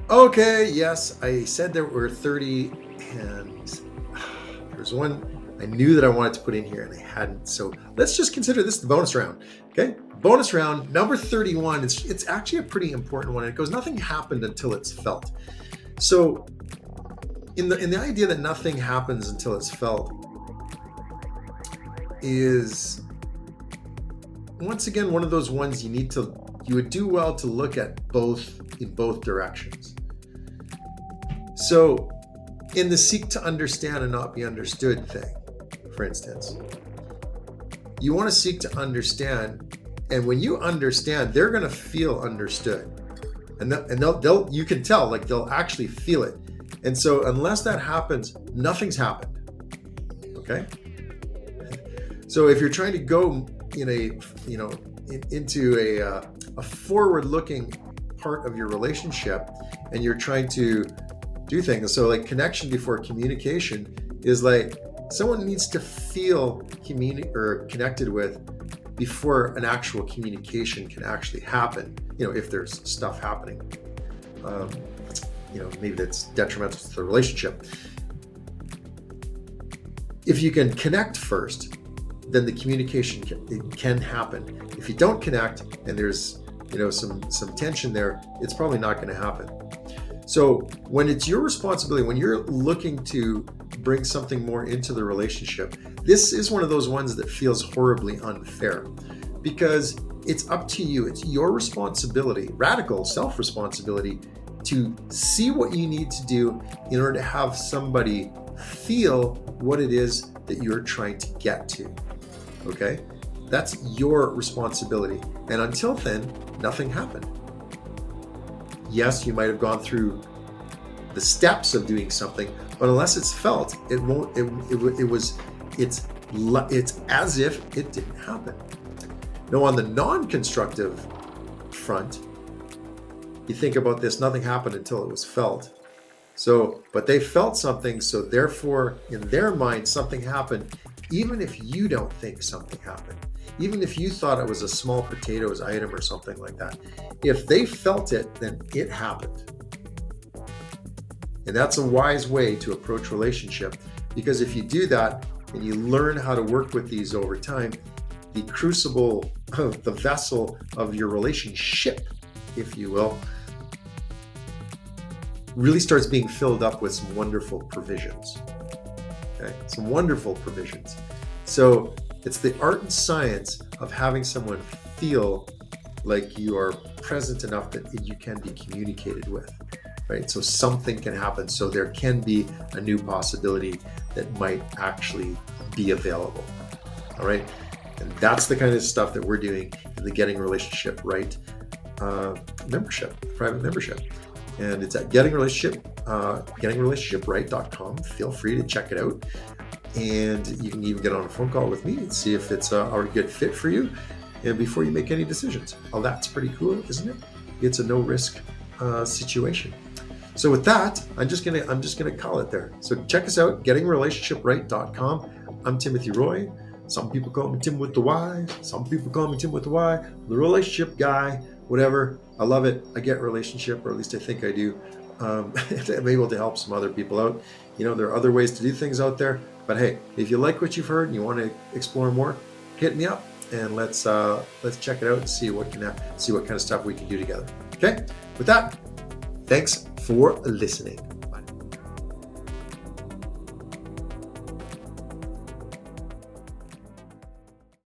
Okay, yes, I said there were 30, and there's one I knew that I wanted to put in here and I hadn't. So let's just consider this the bonus round. Okay, bonus round number 31. It's actually a pretty important one. It goes, nothing happened until it's felt. So in the idea that nothing happens until it's felt is once again one of those ones you would do well to look at in both directions. So in the seek to understand and not be understood thing, for instance, you want to seek to understand, and when you understand, they're going to feel understood, and they'll you can tell, like, they'll actually feel it. And so unless that happens, nothing's happened. Okay, so if you're trying to go into a forward-looking part of your relationship, and you're trying to do things, so like connection before communication is like someone needs to feel connected with before an actual communication can actually happen. If there's stuff happening, maybe that's detrimental to the relationship. If you can connect first, then the communication can happen. If you don't connect and there's some tension there, it's probably not going to happen. So when it's your responsibility, when you're looking to bring something more into the relationship, this is one of those ones that feels horribly unfair, because it's up to you. It's your responsibility, radical self-responsibility, to see what you need to do in order to have somebody feel what it is that you're trying to get to. Okay? That's your responsibility. And until then, nothing happened. Yes, you might have gone through the steps of doing something, but unless it's felt, it won't. It's as if it didn't happen. Now, on the non-constructive front, you think about this: nothing happened until it was felt. So, but they felt something, so therefore, in their mind, something happened, even if you don't think something happened. Even if you thought it was a small potatoes item or something like that, if they felt it, then it happened. And that's a wise way to approach relationship, because if you do that and you learn how to work with these over time, the crucible of the vessel of your relationship, if you will, really starts being filled up with some wonderful provisions. Okay? Some wonderful provisions. So it's the art and science of having someone feel like you are present enough that you can be communicated with, right? So something can happen. So there can be a new possibility that might actually be available. All right. And that's the kind of stuff that we're doing in the Getting Relationship Right membership, private membership. And it's at gettingrelationshipright.com. Feel free to check it out. And you can even get on a phone call with me and see if it's a good fit for you, and before you make any decisions. Oh, that's pretty cool, isn't it? It's a no risk situation. So with that, I'm just gonna call it there. So check us out, gettingrelationshipright.com. I'm Timothy Roy. Some people call me Tim with the Y. Some people call me Tim with the Y. The relationship guy, whatever. I love it. I get relationship, or at least I think I do. I'm able to help some other people out. There are other ways to do things out there. But hey, if you like what you've heard and you want to explore more, hit me up and let's check it out and see what kind of stuff we can do together. Okay? With that, thanks for listening.